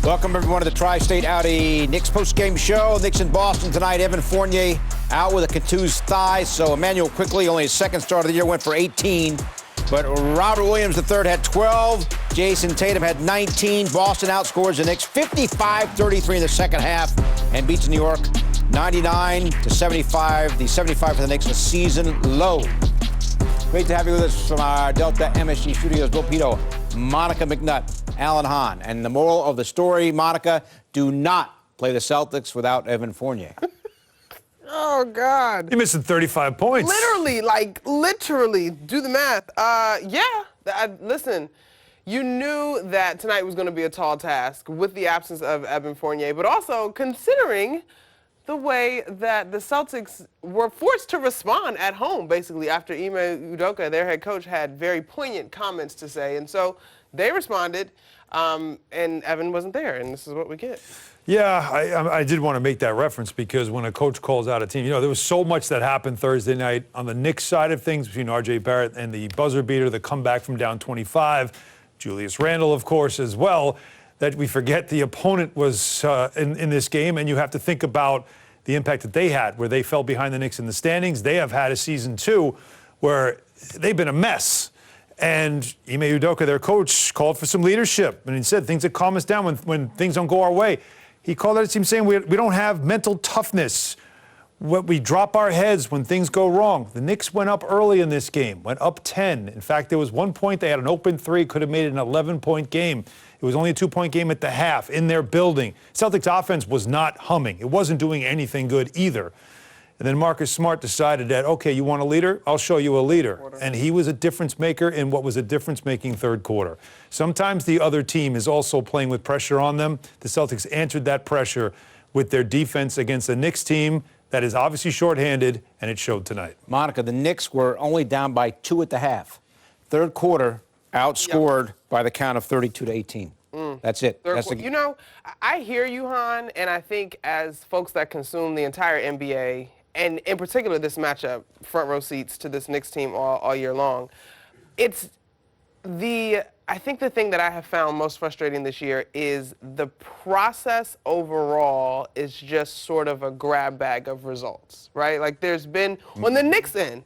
Welcome, everyone, to the Tri-State Audi Knicks post-game show. Knicks in Boston tonight. Evan Fournier out with a contused thigh. So Emmanuel quickly, only his second start of the year, went for 18. But Robert Williams III had 12. Jayson Tatum had 19. Boston outscores the Knicks 55-33 in the second half and beats New York 99-75. The 75 for the Knicks, a season low. Great to have you with us from our Delta MSG studios. Bill Pito, Monica McNutt, Alan Hahn. And the moral of the story, Monica, do not play the Celtics without Evan Fournier. Oh, God. You're missing 35 points. Literally, do the math. Listen, you knew that tonight was going to be a tall task with the absence of Evan Fournier, but also considering the way that the Celtics were forced to respond at home, basically, after Ime Udoka, their head coach, had very poignant comments to say. And so they responded, and Evan wasn't there, and this is what we get. Yeah, I did want to make that reference because when a coach calls out a team, there was so much that happened Thursday night on the Knicks side of things between RJ Barrett and the buzzer beater, the comeback from down 25, Julius Randle, of course, as well, that we forget the opponent was in this game, and you have to think about the impact that they had, where they fell behind the Knicks in the standings. They have had a season, too, where they've been a mess. And Ime Udoka, their coach, called for some leadership. And he said things that calm us down when things don't go our way. He called out a team saying we don't have mental toughness. We drop our heads when things go wrong. The Knicks went up early in this game, went up 10. In fact, there was one point they had an open three, could have made it an 11-point game. It was only a 2-point game at the half in their building. Celtics offense was not humming. It wasn't doing anything good either. And then Marcus Smart decided that, okay, you want a leader? I'll show you a leader. And he was a difference maker in what was a difference-making third quarter. Sometimes the other team is also playing with pressure on them. The Celtics answered that pressure with their defense against the Knicks team that is obviously shorthanded, and it showed tonight. Monica, the Knicks were only down by 2 at the half. Third quarter, outscored by the count of 32-18. That's it. I hear you, Han, and I think as folks that consume the entire NBA, and in particular this matchup, front row seats to this Knicks team all year long, I think the thing that I have found most frustrating this year is the process overall is just sort of a grab bag of results, right? Like there's been, when the Knicks end,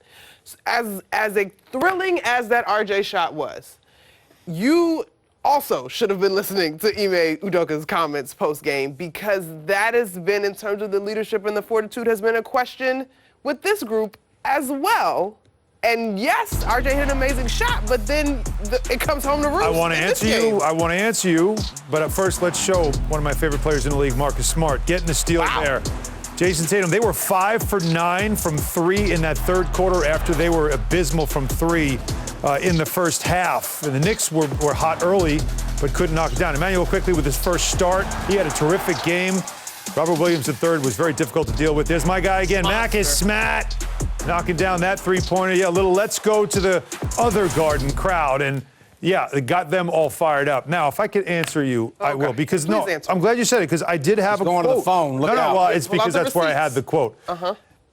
as a thrilling as that RJ shot was, you also should have been listening to Ime Udoka's comments post-game, because that has been, in terms of the leadership and the fortitude, has been a question with this group as well. And yes, RJ hit an amazing shot, but then it comes home to roost. I want to answer you. But at first, let's show one of my favorite players in the league, Marcus Smart, getting the steal there. Jayson Tatum, they were 5 for 9 from 3 in that third quarter after they were abysmal from 3 in the first half. And the Knicks were hot early, but couldn't knock it down. Emmanuel quickly with his first start. He had a terrific game. Robert Williams III was very difficult to deal with. There's my guy again, Marcus Smart, knocking down that three-pointer. Yeah, a little let's go to the other Garden crowd. And, yeah, it got them all fired up. Now, if I could answer you, I will. Because, I'm glad you said it, because I did have a quote. Going to the phone. Look out. Well, it's because that's where I had the quote.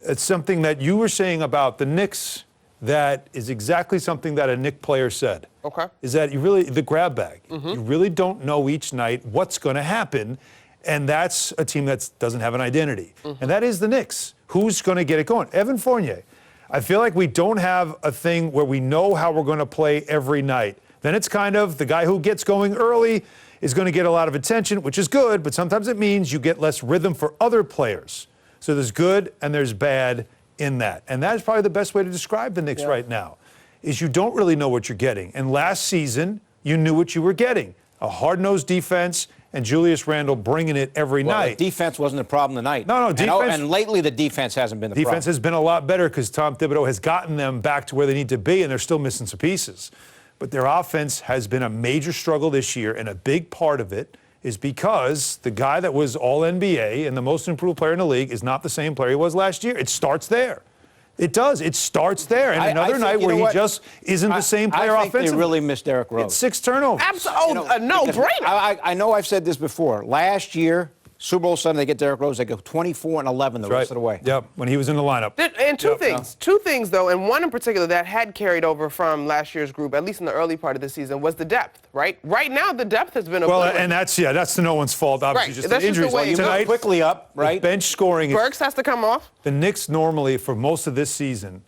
It's something that you were saying about the Knicks that is exactly something that a Knick player said. Okay. Is that the grab bag. You really don't know each night what's going to happen. And that's a team that doesn't have an identity. And that is the Knicks. Who's going to get it going? Evan Fournier. I feel like we don't have a thing where we know how we're going to play every night. Then it's kind of the guy who gets going early is going to get a lot of attention, which is good, but sometimes it means you get less rhythm for other players. So there's good and there's bad in that. And that is probably the best way to describe the Knicks right now, is you don't really know what you're getting. And last season, you knew what you were getting. A hard-nosed defense and Julius Randle bringing it every night. The defense wasn't a problem tonight. No, defense. And lately the defense hasn't been the problem. Defense has been a lot better because Tom Thibodeau has gotten them back to where they need to be, and they're still missing some pieces. But their offense has been a major struggle this year, and a big part of it is because the guy that was all-NBA and the most improved player in the league is not the same player he was last year. It starts there. It does. It starts there. And another night where he just isn't the same player offensively. I think they really missed Derrick Rose. It's 6 turnovers. Absolutely. No-brainer. I know I've said this before. Last year, Super Bowl Sunday, they get Derrick Rose. They go 24-11 the rest of the way. Yep, when he was in the lineup. And two things though, and one in particular that had carried over from last year's group, at least in the early part of the season, was the depth. Right now, the depth has been and that's to no one's fault. Obviously, just the injuries. You go quickly up, right? Bench scoring. Burks has to come off. The Knicks normally, for most of this season,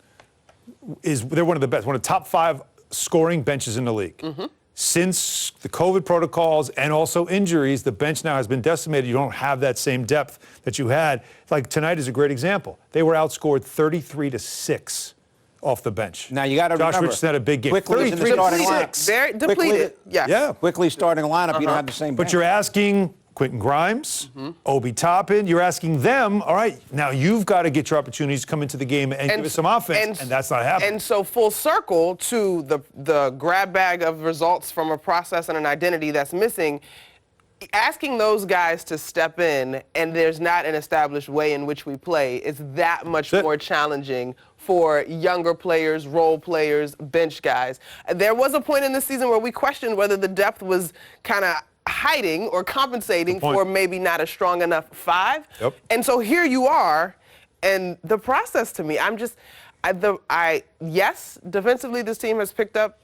they're one of the best, one of the top 5 scoring benches in the league. Mm-hmm. Since the COVID protocols and also injuries, the bench now has been decimated. You don't have that same depth that you had. Like tonight is a great example. They were outscored 33-6 off the bench. Now you got to remember. Josh Richardson had a big game. Quickly in the starting lineup. Very depleted. Yeah. Quickly starting a lineup. You don't have the same bench. But you're asking Quentin Grimes, Obi Toppin, you're asking them, all right, now you've got to get your opportunities to come into the game and give us some offense, and that's not happening. And so full circle to the grab bag of results from a process and an identity that's missing, asking those guys to step in and there's not an established way in which we play is that much more challenging for younger players, role players, bench guys. There was a point in this season where we questioned whether the depth was kind of hiding or compensating for maybe not a strong enough 5. Yep. And so here you are, and the process to me, yes, defensively this team has picked up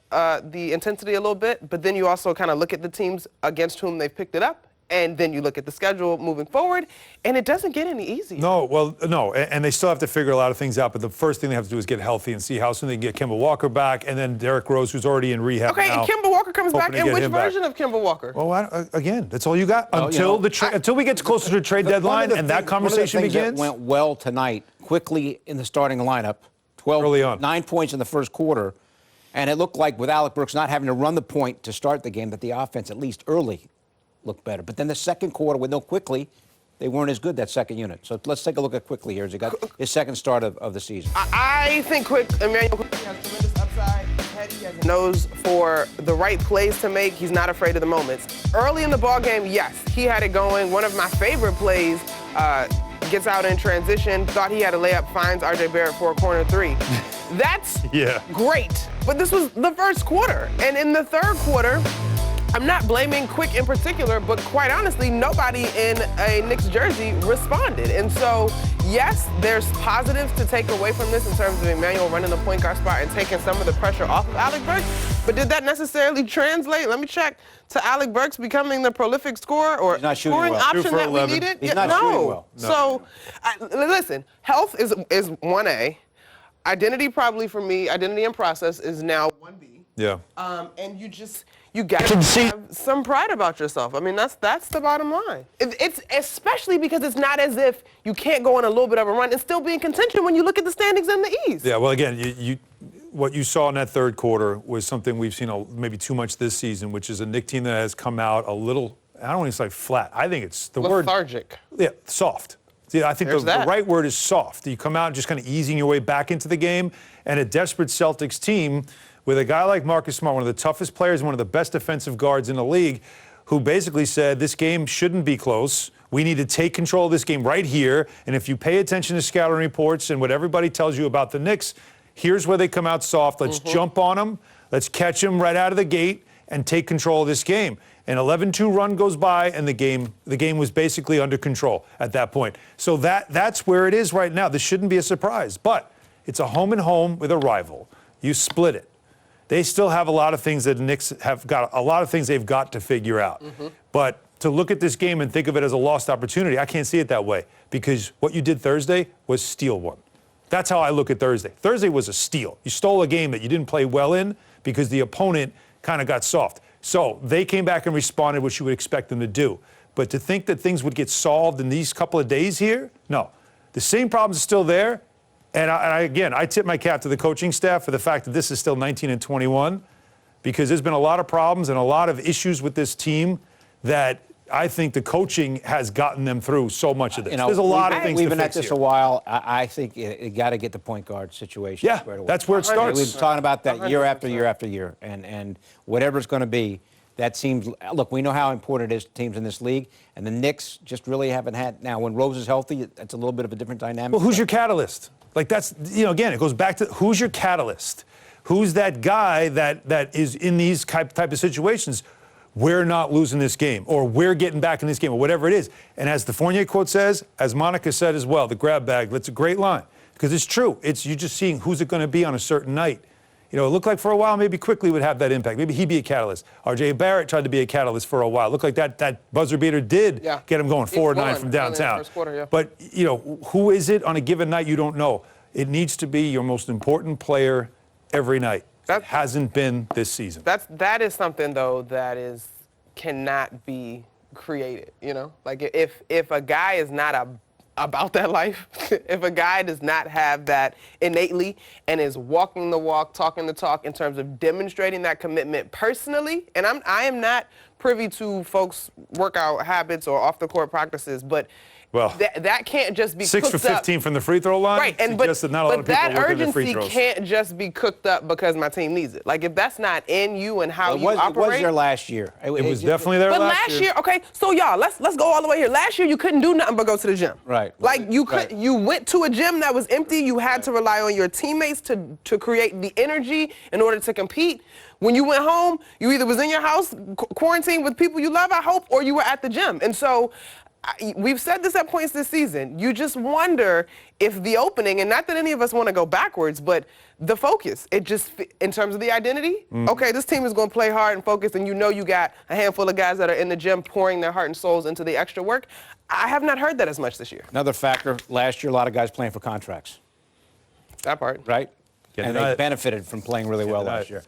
the intensity a little bit, but then you also kind of look at the teams against whom they've picked it up, and then you look at the schedule moving forward, and it doesn't get any easier. No, and they still have to figure a lot of things out, but the first thing they have to do is get healthy and see how soon they can get Kemba Walker back, and then Derrick Rose, who's already in rehab now. Okay, and Kemba Walker comes back, and which version of Kemba Walker? Well, again, that's all you got until we get closer to the trade deadline and that conversation begins. That went well tonight, quickly in the starting lineup, 9 points in the first quarter, and it looked like with Alec Burks not having to run the point to start the game, that the offense, at least early, looked better. But then the second quarter, with no Quickly, they weren't as good, that second unit. So let's take a look at Quickly here as he got his second start of the season. I think Emmanuel Quickly has tremendous upside. He has a nose for the right plays to make. He's not afraid of the moments. Early in the ball game, yes, he had it going. One of my favorite plays, gets out in transition, thought he had a layup, finds RJ Barrett for a corner 3. That's great. But this was the first quarter. And in the third quarter, I'm not blaming Quick in particular, but quite honestly, nobody in a Knicks jersey responded. And so, yes, there's positives to take away from this in terms of Emmanuel running the point guard spot and taking some of the pressure off of Alec Burks. But did that necessarily translate, let me check, to Alec Burks becoming the prolific scorer or scoring option that we needed? He's not shooting well. So, listen, health is 1A. Identity probably for me, identity and process is now 1B. Yeah. And you got to have some pride about yourself. I mean, that's the bottom line. It's especially because it's not as if you can't go on a little bit of a run and still be in contention when you look at the standings in the East. Yeah, well, again, what you saw in that third quarter was something we've seen maybe too much this season, which is a Knicks team that has come out a little, I don't want to say flat. I think it's the word. Lethargic. Yeah, soft. See, I think the right word is soft. You come out just kind of easing your way back into the game, and a desperate Celtics team with a guy like Marcus Smart, one of the toughest players and one of the best defensive guards in the league, who basically said this game shouldn't be close. We need to take control of this game right here, and if you pay attention to scouting reports and what everybody tells you about the Knicks, here's where they come out soft. Let's jump on them. Let's catch them right out of the gate and take control of this game. An 11-2 run goes by, and the game was basically under control at that point. So that's where it is right now. This shouldn't be a surprise, but it's a home and home with a rival. You split it. They still have a lot of things that the Knicks have got, a lot of things they've got to figure out. But to look at this game and think of it as a lost opportunity, I can't see it that way, because what you did Thursday was steal one. That's how I look at Thursday. Thursday was a steal. You stole a game that you didn't play well in because the opponent kind of got soft. So they came back and responded, which you would expect them to do. But to think that things would get solved in these couple of days here, no. The same problems are still there. And I tip my cap to the coaching staff for the fact that this is still 19-21, because there's been a lot of problems and a lot of issues with this team that I think the coaching has gotten them through so much of this. There's a lot of things to fix. We've been at this a while. I think you got to get the point guard situation squared away. That's where it starts. We've been talking about that year after year after year. And whatever it's going to be, that seems, look, we know how important it is to teams in this league, and the Knicks just really haven't had. Now, when Rose is healthy, that's a little bit of a different dynamic. Well, who's your catalyst? Like, that's, again, it goes back to who's your catalyst? Who's that guy that is in these type of situations? we're not losing this game, or we're getting back in this game, or whatever it is. And as the Fournier quote says, as Monica said as well, the grab bag, that's a great line. Because it's true. It's you just seeing who's it going to be on a certain night. You know, it looked like for a while maybe Quickly would have that impact. Maybe he'd be a catalyst. RJ Barrett tried to be a catalyst for a while. It looked like that buzzer beater did get him going 4-9 from downtown. First quarter, But, you know, who is it on a given night? You don't know. It needs to be your most important player every night. That hasn't been this season. That is something, though, that cannot be created, you know? Like, if a guy is not about that life, if a guy does not have that innately and is walking the walk, talking the talk in terms of demonstrating that commitment personally, and I am not privy to folks' workout habits or off-the-court practices, but that can't just be 6 cooked for 15 up. from the free throw line. Right, but that urgency can't just be cooked up because my team needs it. Like, if that's not in you and how you operate. It was there last year. It was definitely there last year. Okay, so y'all, let's go all the way here. Last year you couldn't do nothing but go to the gym. Right. Like you went to a gym that was empty. You had to rely on your teammates to create the energy in order to compete. When you went home, you either was in your house quarantined with people you love, I hope, or you were at the gym. And so we've said this at points this season. You just wonder if the opening, and not that any of us want to go backwards, but the focus, it just, in terms of the identity, okay, this team is going to play hard and focus, and you know you got a handful of guys that are in the gym pouring their heart and souls into the extra work. I have not heard that as much this year. Another factor, last year, a lot of guys playing for contracts. That part. Right? And they benefited from playing really well last year.